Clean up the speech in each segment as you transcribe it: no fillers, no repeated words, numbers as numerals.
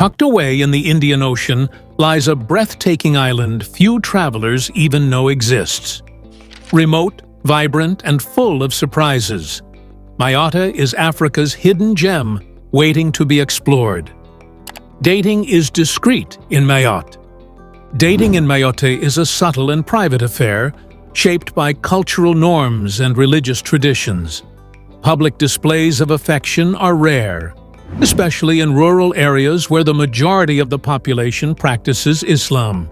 Tucked away in the Indian Ocean lies a breathtaking island few travelers even know exists. Remote, vibrant, and full of surprises, Mayotte is Africa's hidden gem waiting to be explored. Dating is discreet in Mayotte. Dating in Mayotte is a subtle and private affair, shaped by cultural norms and religious traditions. Public displays of affection are rare, especially in rural areas where the majority of the population practices Islam.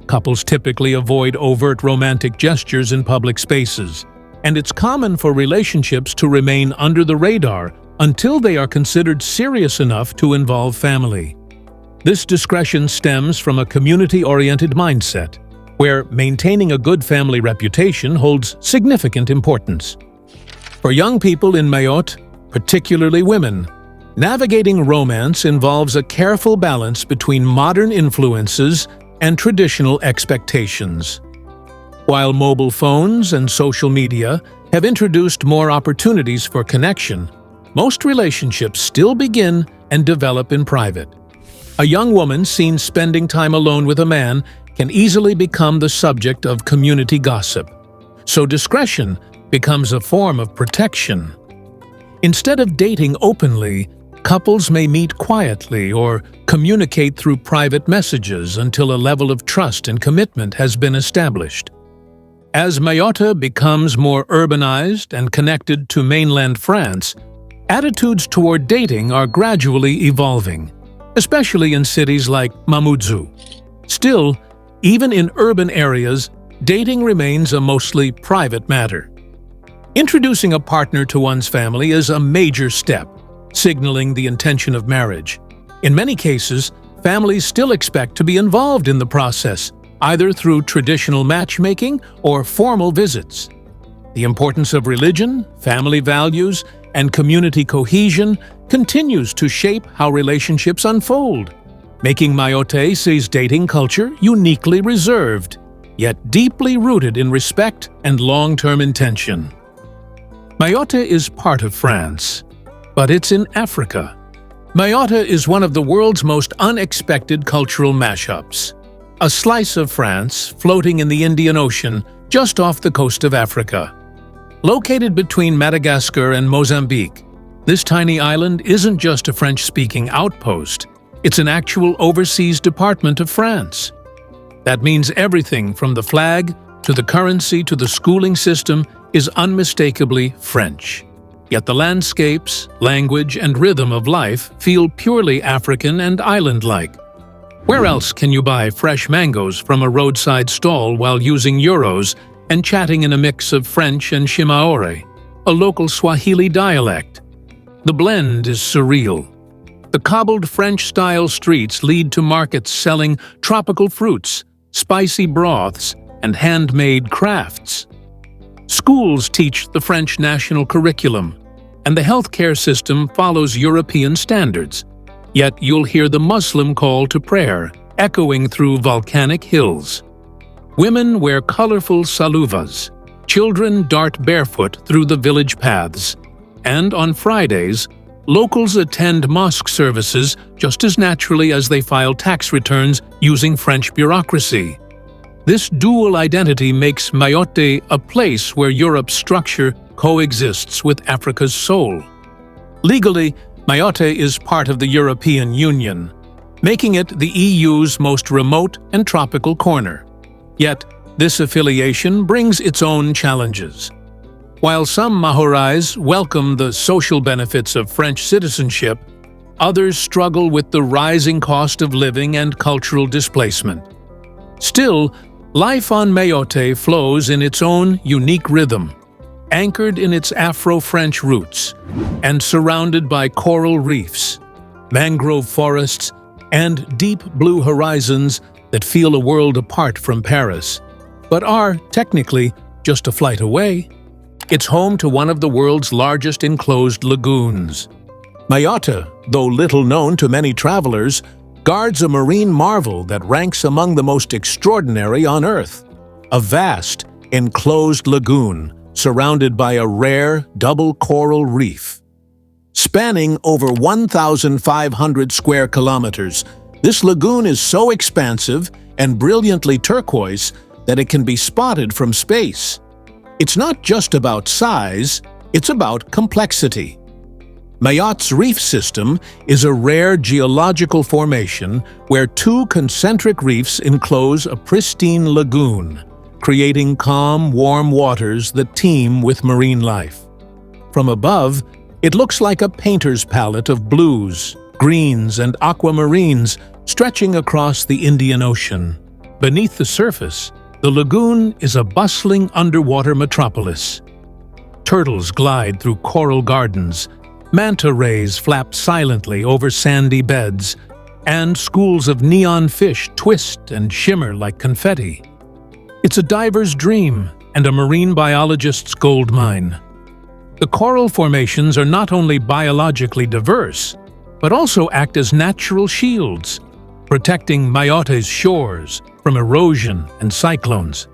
Couples typically avoid overt romantic gestures in public spaces, and it's common for relationships to remain under the radar until they are considered serious enough to involve family. This discretion stems from a community-oriented mindset, where maintaining a good family reputation holds significant importance. For young people in Mayotte, particularly women, navigating romance involves a careful balance between modern influences and traditional expectations. While mobile phones and social media have introduced more opportunities for connection, most relationships still begin and develop in private. A young woman seen spending time alone with a man can easily become the subject of community gossip, so discretion becomes a form of protection. Instead of dating openly, couples may meet quietly or communicate through private messages until a level of trust and commitment has been established. As Mayotte becomes more urbanized and connected to mainland France, attitudes toward dating are gradually evolving, especially in cities like Mamoudzou. Still, even in urban areas, dating remains a mostly private matter. Introducing a partner to one's family is a major step, signaling the intention of marriage. In many cases, families still expect to be involved in the process, either through traditional matchmaking or formal visits. The importance of religion, family values, and community cohesion continues to shape how relationships unfold, making Mayotte's dating culture uniquely reserved, yet deeply rooted in respect and long-term intention. Mayotte is part of France, but it's in Africa. Mayotte is one of the world's most unexpected cultural mashups. A slice of France floating in the Indian Ocean just off the coast of Africa. Located between Madagascar and Mozambique, this tiny island isn't just a French-speaking outpost, it's an actual overseas department of France. That means everything from the flag to the currency to the schooling system is unmistakably French. Yet the landscapes, language, and rhythm of life feel purely African and island-like. Where else can you buy fresh mangoes from a roadside stall while using euros and chatting in a mix of French and Shimaore, a local Swahili dialect? The blend is surreal. The cobbled French-style streets lead to markets selling tropical fruits, spicy broths, and handmade crafts. Schools teach the French national curriculum, and the healthcare system follows European standards. Yet you'll hear the Muslim call to prayer echoing through volcanic hills. Women wear colorful saluvas, children dart barefoot through the village paths, and on Fridays, locals attend mosque services just as naturally as they file tax returns using French bureaucracy. This dual identity makes Mayotte a place where Europe's structure coexists with Africa's soul. Legally, Mayotte is part of the European Union, making it the EU's most remote and tropical corner. Yet, this affiliation brings its own challenges. While some Mahorais welcome the social benefits of French citizenship, others struggle with the rising cost of living and cultural displacement. Still, life on Mayotte flows in its own unique rhythm, anchored in its Afro-French roots and surrounded by coral reefs, mangrove forests, and deep blue horizons that feel a world apart from Paris, but are, technically, just a flight away. It's home to one of the world's largest enclosed lagoons. Mayotte, though little known to many travelers, guards a marine marvel that ranks among the most extraordinary on Earth. A vast, enclosed lagoon surrounded by a rare double coral reef. Spanning over 1,500 square kilometers, this lagoon is so expansive and brilliantly turquoise that it can be spotted from space. It's not just about size, it's about complexity. Mayotte's reef system is a rare geological formation where two concentric reefs enclose a pristine lagoon, creating calm, warm waters that teem with marine life. From above, it looks like a painter's palette of blues, greens, and aquamarines stretching across the Indian Ocean. Beneath the surface, the lagoon is a bustling underwater metropolis. Turtles glide through coral gardens, manta rays flap silently over sandy beds, and schools of neon fish twist and shimmer like confetti. It's a diver's dream and a marine biologist's gold mine. The coral formations are not only biologically diverse, but also act as natural shields, protecting Mayotte's shores from erosion and cyclones.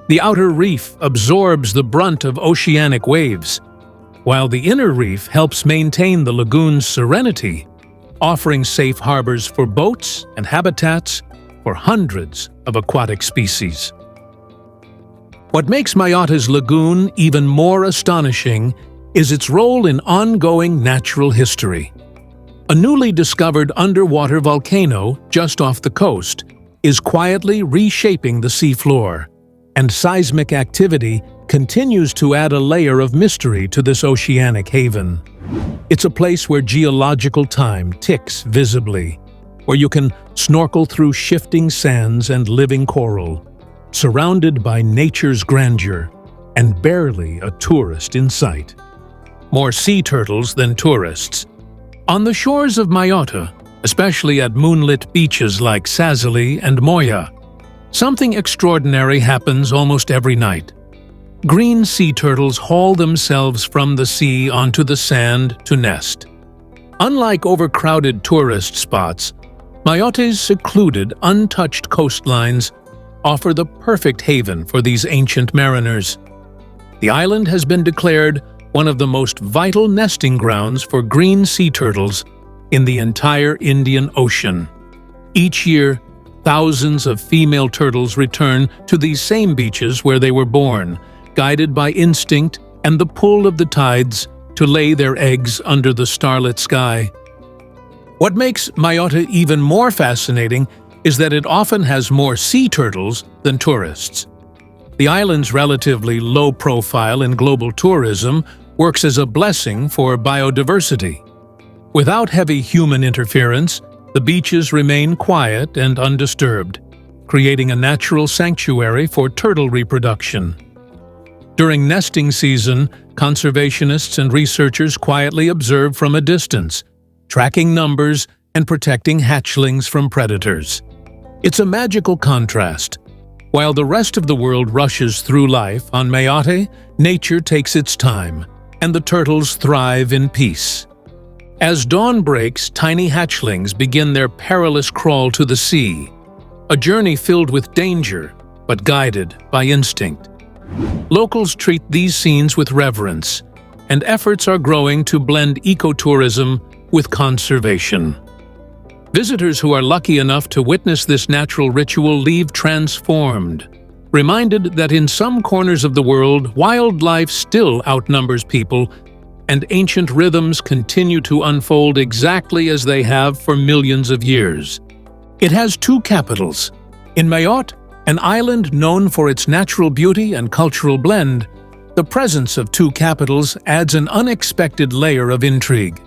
The outer reef absorbs the brunt of oceanic waves, while the inner reef helps maintain the lagoon's serenity, offering safe harbors for boats and habitats for hundreds of aquatic species. What makes Mayotte's lagoon even more astonishing is its role in ongoing natural history. A newly discovered underwater volcano just off the coast is quietly reshaping the seafloor, and seismic activity continues to add a layer of mystery to this oceanic haven. It's a place where geological time ticks visibly, where you can snorkel through shifting sands and living coral, surrounded by nature's grandeur and barely a tourist in sight. More sea turtles than tourists. On the shores of Mayotte, especially at moonlit beaches like Sazili and Moya, something extraordinary happens almost every night. Green sea turtles haul themselves from the sea onto the sand to nest. Unlike overcrowded tourist spots, Mayotte's secluded, untouched coastlines offer the perfect haven for these ancient mariners. The island has been declared one of the most vital nesting grounds for green sea turtles in the entire Indian Ocean. Each year, thousands of female turtles return to these same beaches where they were born, guided by instinct and the pull of the tides to lay their eggs under the starlit sky. What makes Mayotte even more fascinating is that it often has more sea turtles than tourists. The island's relatively low profile in global tourism works as a blessing for biodiversity. Without heavy human interference, the beaches remain quiet and undisturbed, creating a natural sanctuary for turtle reproduction. During nesting season, conservationists and researchers quietly observe from a distance, tracking numbers and protecting hatchlings from predators. It's a magical contrast. While the rest of the world rushes through life, on Mayotte, nature takes its time, and the turtles thrive in peace. As dawn breaks, tiny hatchlings begin their perilous crawl to the sea, a journey filled with danger, but guided by instinct. Locals treat these scenes with reverence, and efforts are growing to blend ecotourism with conservation. Visitors who are lucky enough to witness this natural ritual leave transformed, reminded that in some corners of the world, wildlife still outnumbers people, and ancient rhythms continue to unfold exactly as they have for millions of years. It has two capitals. In Mayotte, an island known for its natural beauty and cultural blend, the presence of two capitals adds an unexpected layer of intrigue.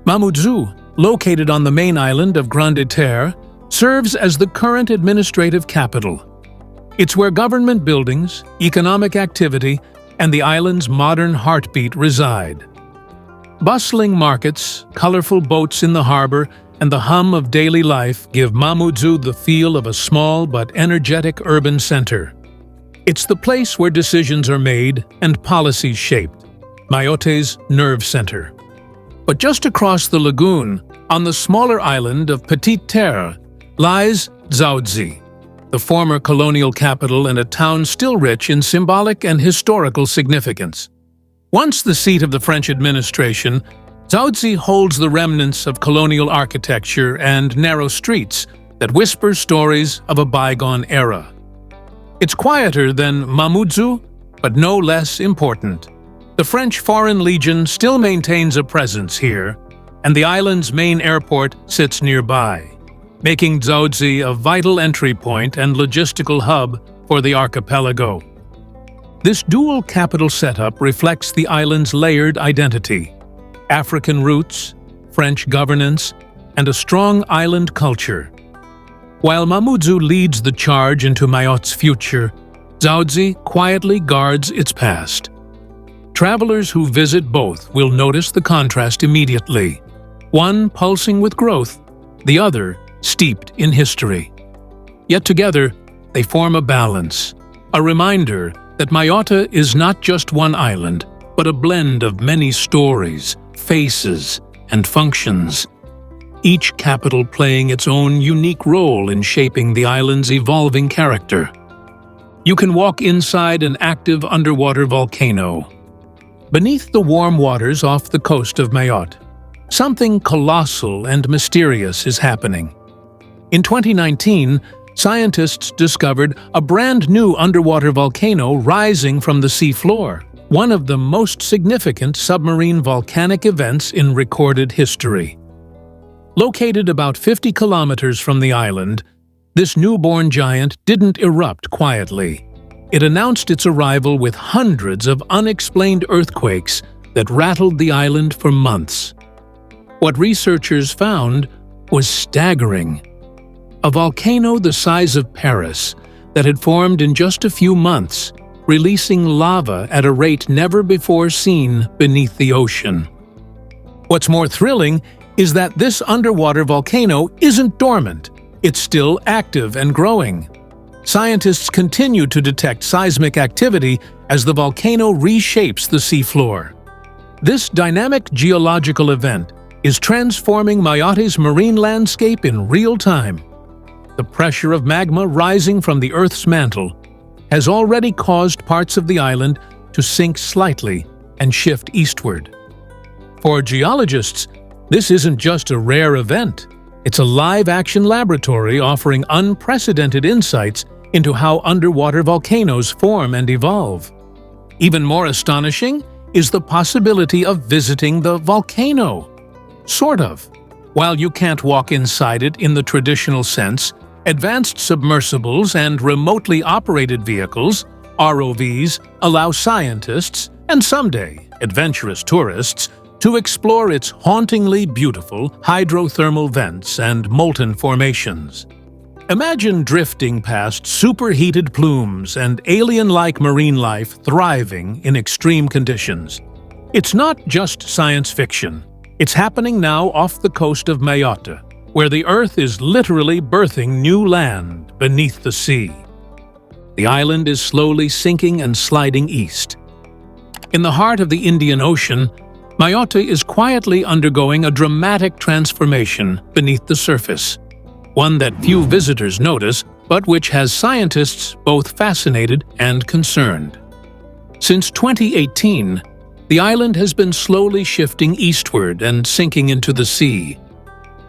Mamoudzou, located on the main island of Grande Terre, serves as the current administrative capital. It's where government buildings, economic activity, and the island's modern heartbeat reside. Bustling markets, colorful boats in the harbor, and the hum of daily life give Mamoudzou the feel of a small but energetic urban center. It's the place where decisions are made and policies shaped, Mayotte's nerve center. But just across the lagoon, on the smaller island of Petite Terre, lies Dzaoudzi, the former colonial capital and a town still rich in symbolic and historical significance. Once the seat of the French administration, Dzaoudzi holds the remnants of colonial architecture and narrow streets that whisper stories of a bygone era. It's quieter than Mamoudzou, but no less important. The French Foreign Legion still maintains a presence here, and the island's main airport sits nearby, making Dzaoudzi a vital entry point and logistical hub for the archipelago. This dual capital setup reflects the island's layered identity: African roots, French governance, and a strong island culture. While Mamoudzou leads the charge into Mayotte's future, Dzaoudzi quietly guards its past. Travelers who visit both will notice the contrast immediately, one pulsing with growth, the other steeped in history. Yet together, they form a balance, a reminder that Mayotte is not just one island, but a blend of many stories, faces, and functions, each capital playing its own unique role in shaping the island's evolving character. You can walk inside an active underwater volcano. Beneath the warm waters off the coast of Mayotte, something colossal and mysterious is happening. In 2019, scientists discovered a brand new underwater volcano rising from the seafloor, one of the most significant submarine volcanic events in recorded history. Located about 50 kilometers from the island, this newborn giant didn't erupt quietly. It announced its arrival with hundreds of unexplained earthquakes that rattled the island for months. What researchers found was staggering. A volcano the size of Paris that had formed in just a few months, releasing lava at a rate never before seen beneath the ocean. What's more thrilling is that this underwater volcano isn't dormant. It's still active and growing. Scientists continue to detect seismic activity as the volcano reshapes the seafloor. This dynamic geological event is transforming Mayotte's marine landscape in real time. The pressure of magma rising from the Earth's mantle has already caused parts of the island to sink slightly and shift eastward. For geologists, this isn't just a rare event. It's a live-action laboratory offering unprecedented insights into how underwater volcanoes form and evolve. Even more astonishing is the possibility of visiting the volcano. Sort of. While you can't walk inside it in the traditional sense, advanced submersibles and remotely operated vehicles, ROVs, allow scientists, and someday adventurous tourists, to explore its hauntingly beautiful hydrothermal vents and molten formations. Imagine drifting past superheated plumes and alien-like marine life thriving in extreme conditions. It's not just science fiction. It's happening now off the coast of Mayotte, where the Earth is literally birthing new land beneath the sea. The island is slowly sinking and sliding east. In the heart of the Indian Ocean, Mayotte is quietly undergoing a dramatic transformation beneath the surface, one that few visitors notice, but which has scientists both fascinated and concerned. Since 2018, the island has been slowly shifting eastward and sinking into the sea,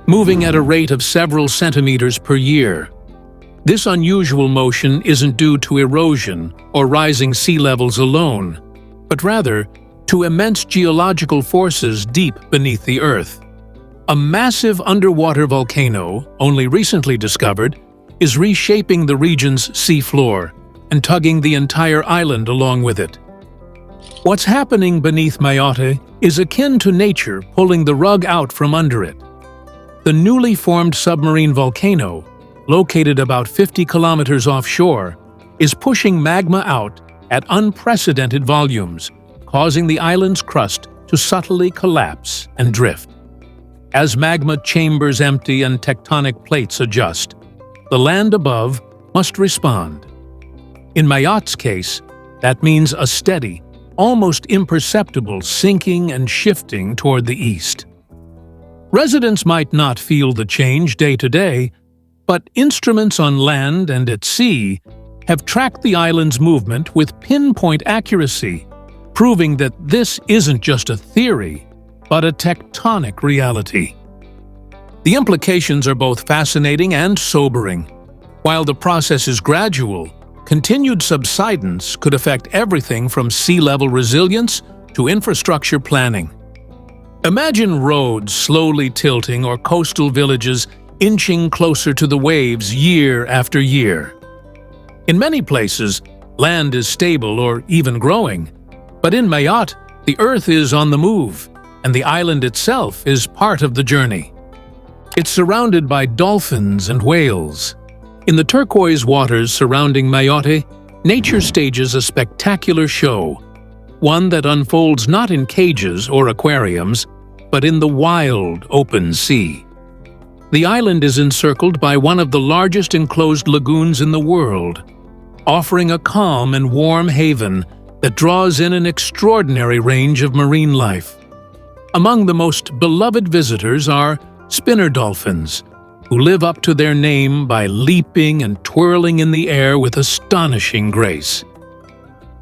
moving at a rate of several centimeters per year. This unusual motion isn't due to erosion or rising sea levels alone, but rather to immense geological forces deep beneath the Earth. A massive underwater volcano, only recently discovered, is reshaping the region's seafloor and tugging the entire island along with it. What's happening beneath Mayotte is akin to nature pulling the rug out from under it. The newly formed submarine volcano, located about 50 kilometers offshore, is pushing magma out at unprecedented volumes, causing the island's crust to subtly collapse and drift. As magma chambers empty and tectonic plates adjust, the land above must respond. In Mayotte's case, that means a steady, almost imperceptible sinking and shifting toward the east. Residents might not feel the change day to day, but instruments on land and at sea have tracked the island's movement with pinpoint accuracy, proving that this isn't just a theory, but a tectonic reality. The implications are both fascinating and sobering. While the process is gradual, continued subsidence could affect everything from sea level resilience to infrastructure planning. Imagine roads slowly tilting or coastal villages inching closer to the waves year after year. In many places, land is stable or even growing, but in Mayotte, the earth is on the move, and the island itself is part of the journey. It's surrounded by dolphins and whales. In the turquoise waters surrounding Mayotte, nature stages a spectacular show, one that unfolds not in cages or aquariums, but in the wild, open sea. The island is encircled by one of the largest enclosed lagoons in the world, offering a calm and warm haven that draws in an extraordinary range of marine life. Among the most beloved visitors are spinner dolphins, who live up to their name by leaping and twirling in the air with astonishing grace.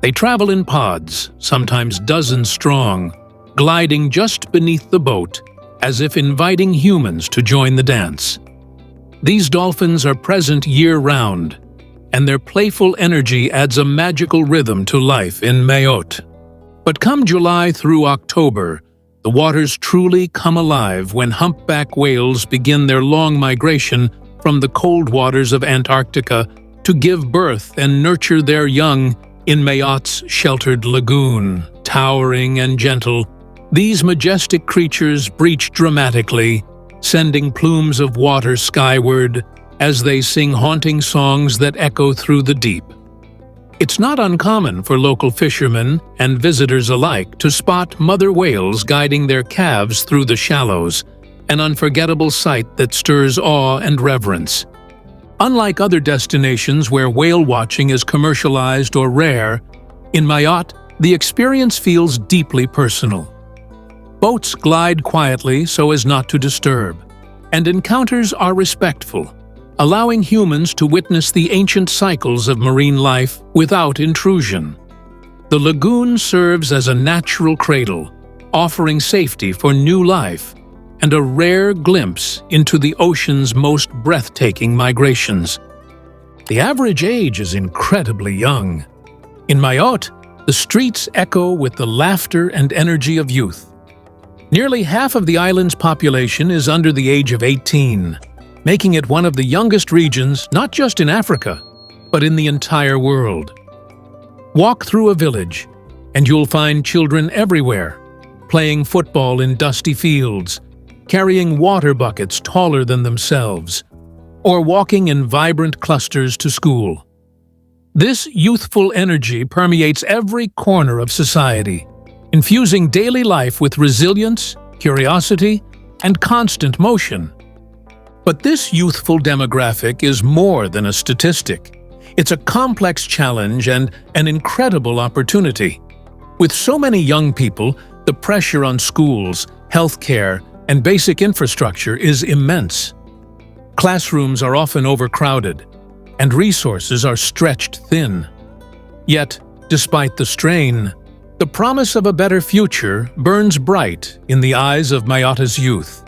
They travel in pods, sometimes dozens strong, gliding just beneath the boat, as if inviting humans to join the dance. These dolphins are present year-round, and their playful energy adds a magical rhythm to life in Mayotte. But come July through October, the waters truly come alive when humpback whales begin their long migration from the cold waters of Antarctica to give birth and nurture their young in Mayotte's sheltered lagoon. Towering and gentle, these majestic creatures breach dramatically, sending plumes of water skyward as they sing haunting songs that echo through the deep. It's not uncommon for local fishermen and visitors alike to spot mother whales guiding their calves through the shallows, an unforgettable sight that stirs awe and reverence. Unlike other destinations where whale watching is commercialized or rare, in Mayotte, the experience feels deeply personal. Boats glide quietly so as not to disturb, and encounters are respectful, allowing humans to witness the ancient cycles of marine life without intrusion. The lagoon serves as a natural cradle, offering safety for new life and a rare glimpse into the ocean's most breathtaking migrations. The average age is incredibly young. In Mayotte, the streets echo with the laughter and energy of youth. Nearly half of the island's population is under the age of 18, making it one of the youngest regions not just in Africa, but in the entire world. Walk through a village, and you'll find children everywhere, playing football in dusty fields, carrying water buckets taller than themselves, or walking in vibrant clusters to school. This youthful energy permeates every corner of society, infusing daily life with resilience, curiosity, and constant motion. But this youthful demographic is more than a statistic. It's a complex challenge and an incredible opportunity. With so many young people, the pressure on schools, healthcare, and basic infrastructure is immense. Classrooms are often overcrowded, and resources are stretched thin. Yet, despite the strain, the promise of a better future burns bright in the eyes of Mayotte's youth.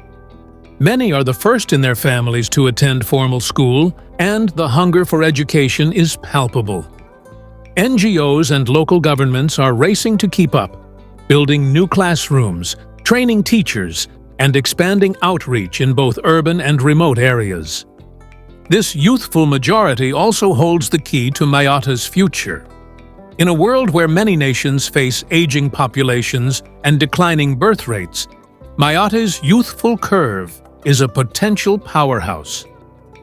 Many are the first in their families to attend formal school, and the hunger for education is palpable. NGOs and local governments are racing to keep up, building new classrooms, training teachers, and expanding outreach in both urban and remote areas. This youthful majority also holds the key to Mayotte's future. In a world where many nations face aging populations and declining birth rates, Mayotte's youthful curve is a potential powerhouse.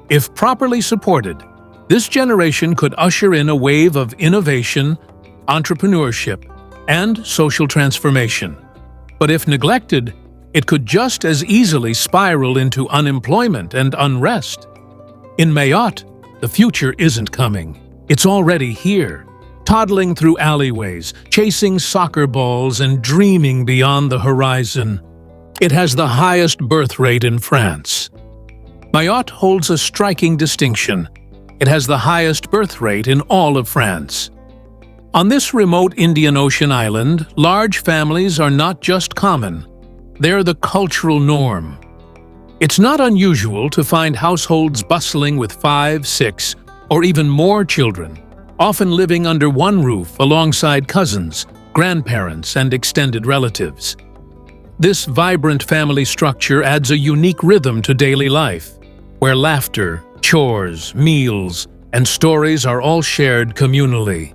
If properly supported, this generation could usher in a wave of innovation, entrepreneurship, and social transformation. But if neglected, it could just as easily spiral into unemployment and unrest. In Mayotte, the future isn't coming. It's already here, toddling through alleyways, chasing soccer balls and dreaming beyond the horizon. It has the highest birth rate in France. Mayotte holds a striking distinction. It has the highest birth rate in all of France. On this remote Indian Ocean island, large families are not just common. they're the cultural norm. It's not unusual to find households bustling with 5, 6, or even more children, often living under one roof alongside cousins, grandparents, and extended relatives. This vibrant family structure adds a unique rhythm to daily life, where laughter, chores, meals, and stories are all shared communally.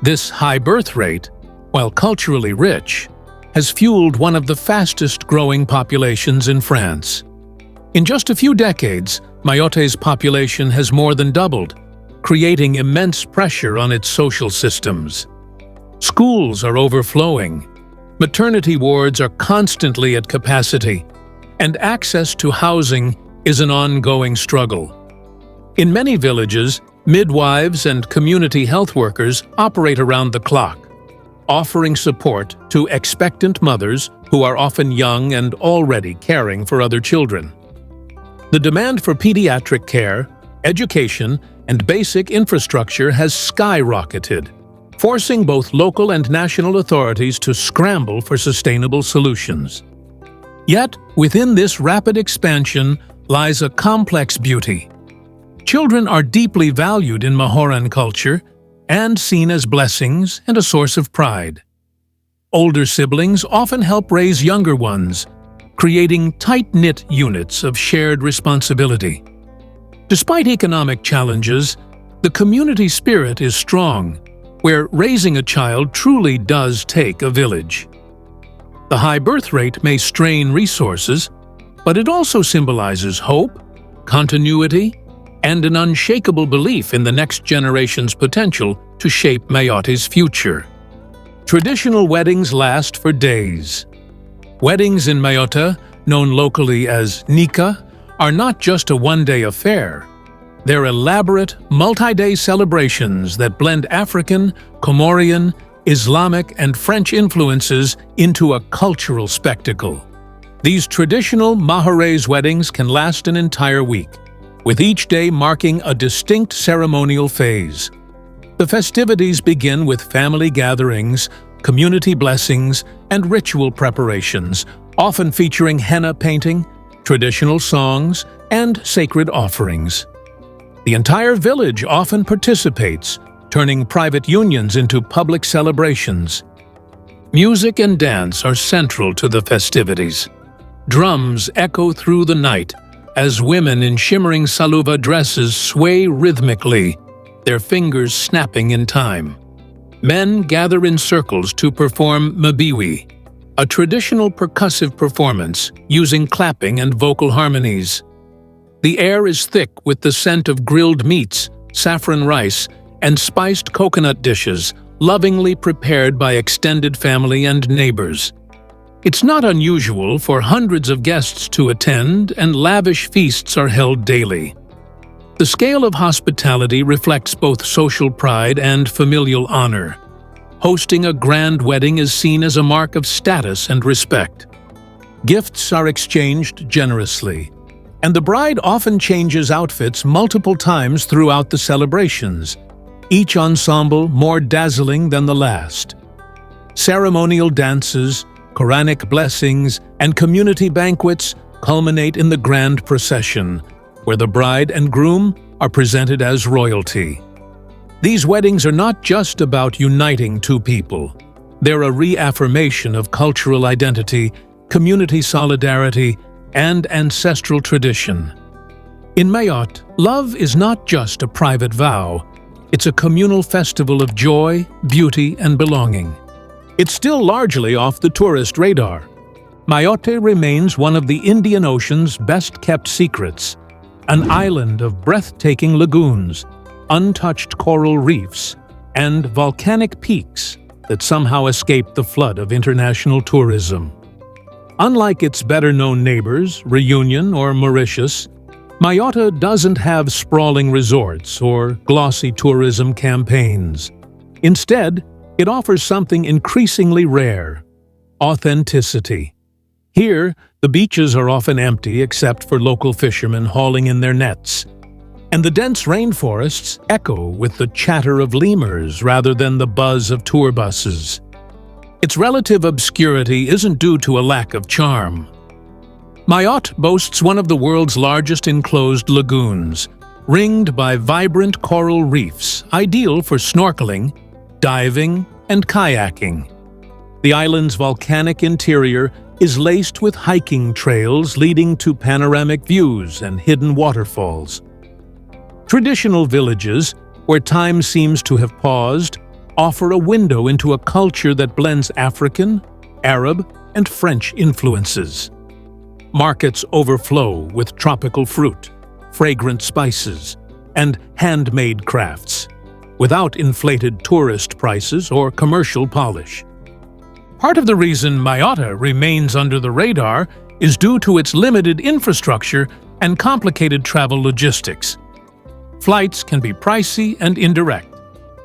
This high birth rate, while culturally rich, has fueled one of the fastest-growing populations in France. In just a few decades, Mayotte's population has more than doubled, creating immense pressure on its social systems. Schools are overflowing, maternity wards are constantly at capacity, and access to housing is an ongoing struggle. In many villages, midwives and community health workers operate around the clock, offering support to expectant mothers who are often young and already caring for other children. The demand for pediatric care, education, and basic infrastructure has skyrocketed, forcing both local and national authorities to scramble for sustainable solutions. Yet, within this rapid expansion lies a complex beauty. Children are deeply valued in Mahoran culture and seen as blessings and a source of pride. Older siblings often help raise younger ones, creating tight-knit units of shared responsibility. Despite economic challenges, the community spirit is strong, where raising a child truly does take a village. The high birth rate may strain resources, but it also symbolizes hope, continuity, and an unshakable belief in the next generation's potential to shape Mayotte's future. Traditional weddings last for days. Weddings in Mayotte, known locally as Nika, are not just a one-day affair. They're elaborate, multi-day celebrations that blend African, Comorian, Islamic, and French influences into a cultural spectacle. These traditional Mahorais weddings can last an entire week, with each day marking a distinct ceremonial phase. The festivities begin with family gatherings, community blessings, and ritual preparations, often featuring henna painting, traditional songs, and sacred offerings. The entire village often participates, turning private unions into public celebrations. Music and dance are central to the festivities. Drums echo through the night as women in shimmering saluva dresses sway rhythmically, their fingers snapping in time. Men gather in circles to perform mabiwi, a traditional percussive performance using clapping and vocal harmonies. The air is thick with the scent of grilled meats, saffron rice, and spiced coconut dishes, lovingly prepared by extended family and neighbors. It's not unusual for hundreds of guests to attend, and lavish feasts are held daily. The scale of hospitality reflects both social pride and familial honor. Hosting a grand wedding is seen as a mark of status and respect. Gifts are exchanged generously, and the bride often changes outfits multiple times throughout the celebrations, each ensemble more dazzling than the last. Ceremonial dances, Quranic blessings, and community banquets culminate in the grand procession, where the bride and groom are presented as royalty. These weddings are not just about uniting two people. They're a reaffirmation of cultural identity, community solidarity, and ancestral tradition. In Mayotte, love is not just a private vow. It's a communal festival of joy, beauty, and belonging. It's still largely off the tourist radar. Mayotte remains one of the Indian Ocean's best-kept secrets, an island of breathtaking lagoons, untouched coral reefs, and volcanic peaks that somehow escape the flood of international tourism. Unlike its better-known neighbors, Reunion or Mauritius, Mayotte doesn't have sprawling resorts or glossy tourism campaigns. Instead, it offers something increasingly rare: authenticity. Here, the beaches are often empty except for local fishermen hauling in their nets, and the dense rainforests echo with the chatter of lemurs rather than the buzz of tour buses. its relative obscurity isn't due to a lack of charm. Mayotte boasts one of the world's largest enclosed lagoons, ringed by vibrant coral reefs, ideal for snorkeling, diving, and kayaking. The island's volcanic interior is laced with hiking trails leading to panoramic views and hidden waterfalls. Traditional villages, where time seems to have paused, offer a window into a culture that blends African, Arab, and French influences. Markets overflow with tropical fruit, fragrant spices, and handmade crafts, without inflated tourist prices or commercial polish. Part of the reason Mayotte remains under the radar is due to its limited infrastructure and complicated travel logistics. Flights can be pricey and indirect,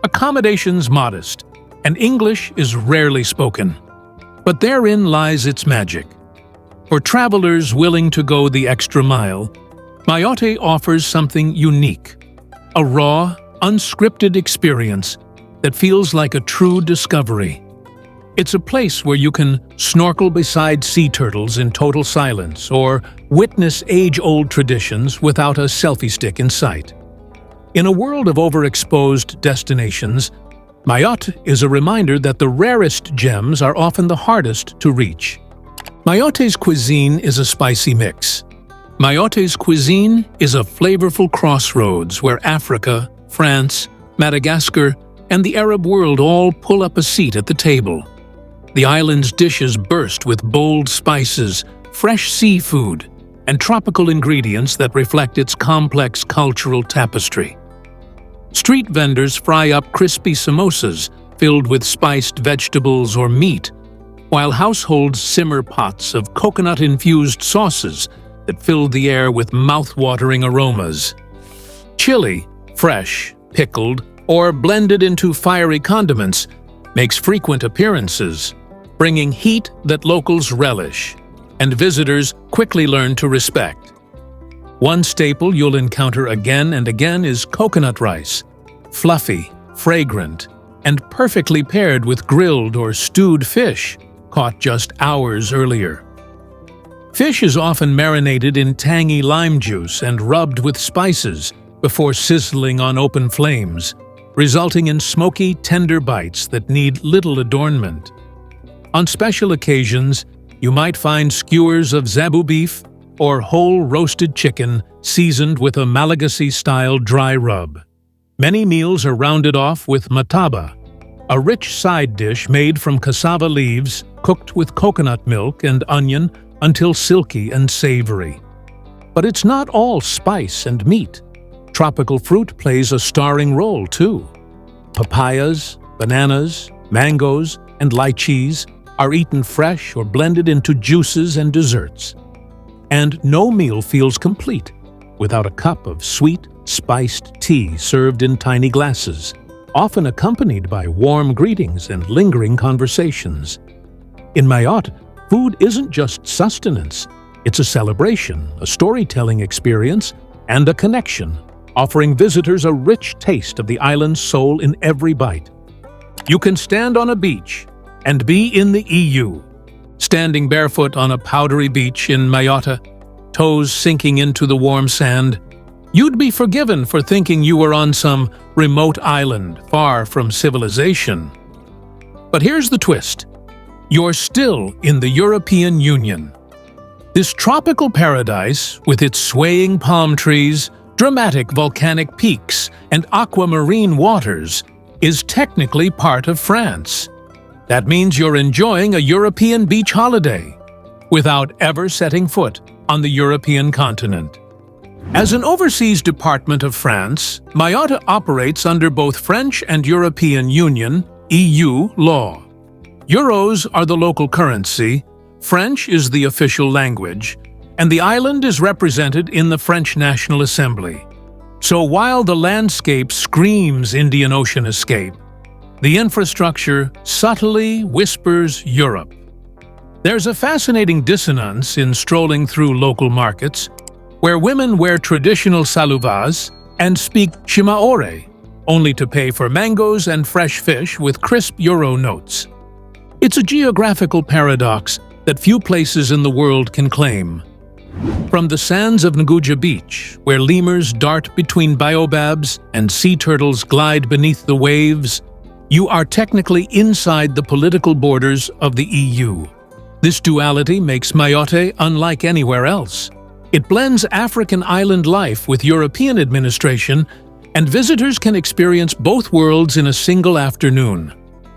accommodations modest, and English is rarely spoken. But therein lies its magic. For travelers willing to go the extra mile, Mayotte offers something unique, a raw, unscripted experience that feels like a true discovery. It's a place where you can snorkel beside sea turtles in total silence or witness age-old traditions without a selfie stick in sight. In a world of overexposed destinations, Mayotte is a reminder that the rarest gems are often the hardest to reach. Mayotte's cuisine is a spicy mix. Mayotte's cuisine is a flavorful crossroads where Africa, France, Madagascar, and the Arab world all pull up a seat at the table. The island's dishes burst with bold spices, fresh seafood, and tropical ingredients that reflect its complex cultural tapestry. Street vendors fry up crispy samosas filled with spiced vegetables or meat, while households simmer pots of coconut-infused sauces that fill the air with mouth-watering aromas. Chili, fresh, pickled, or blended into fiery condiments, makes frequent appearances, bringing heat that locals relish and visitors quickly learn to respect. One staple you'll encounter again and again is coconut rice, fluffy, fragrant, and perfectly paired with grilled or stewed fish caught just hours earlier. Fish is often marinated in tangy lime juice and rubbed with spices before sizzling on open flames, resulting in smoky, tender bites that need little adornment. On special occasions, you might find skewers of zebu beef or whole roasted chicken seasoned with a Malagasy-style dry rub. Many meals are rounded off with mataba, a rich side dish made from cassava leaves cooked with coconut milk and onion until silky and savory. But it's not all spice and meat. Tropical fruit plays a starring role too. Papayas, bananas, mangoes, and lychees are eaten fresh or blended into juices and desserts. And no meal feels complete without a cup of sweet, spiced tea served in tiny glasses, often accompanied by warm greetings and lingering conversations. In Mayotte, food isn't just sustenance, it's a celebration, a storytelling experience, and a connection, offering visitors a rich taste of the island's soul in every bite. You can stand on a beach and be in the EU, standing barefoot on a powdery beach in Mayotte, toes sinking into the warm sand. You'd be forgiven for thinking you were on some remote island far from civilization. But here's the twist. You're still in the European Union. This tropical paradise, with its swaying palm trees, dramatic volcanic peaks, and aquamarine waters, is technically part of France. That means you're enjoying a European beach holiday without ever setting foot on the European continent. As an overseas department of France, Mayotte operates under both French and European Union (EU) law. Euros are the local currency, French is the official language, and the island is represented in the French National Assembly. So while the landscape screams Indian Ocean escape, the infrastructure subtly whispers Europe. There's a fascinating dissonance in strolling through local markets, where women wear traditional saluvas and speak Shimaore, only to pay for mangoes and fresh fish with crisp euro notes. It's a geographical paradox that few places in the world can claim. From the sands of Nguja Beach, where lemurs dart between baobabs and sea turtles glide beneath the waves, you are technically inside the political borders of the EU. This duality makes Mayotte unlike anywhere else. It blends African island life with European administration, and visitors can experience both worlds in a single afternoon.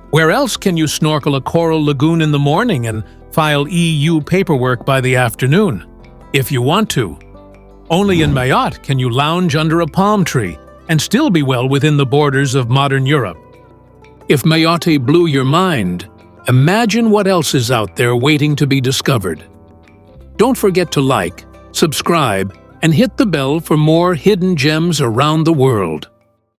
Where else can you snorkel a coral lagoon in the morning and file EU paperwork by the afternoon? If you want to. Only in Mayotte can you lounge under a palm tree and still be well within the borders of modern Europe. If Mayotte blew your mind, imagine what else is out there waiting to be discovered. Don't forget to like, subscribe, and hit the bell for more hidden gems around the world.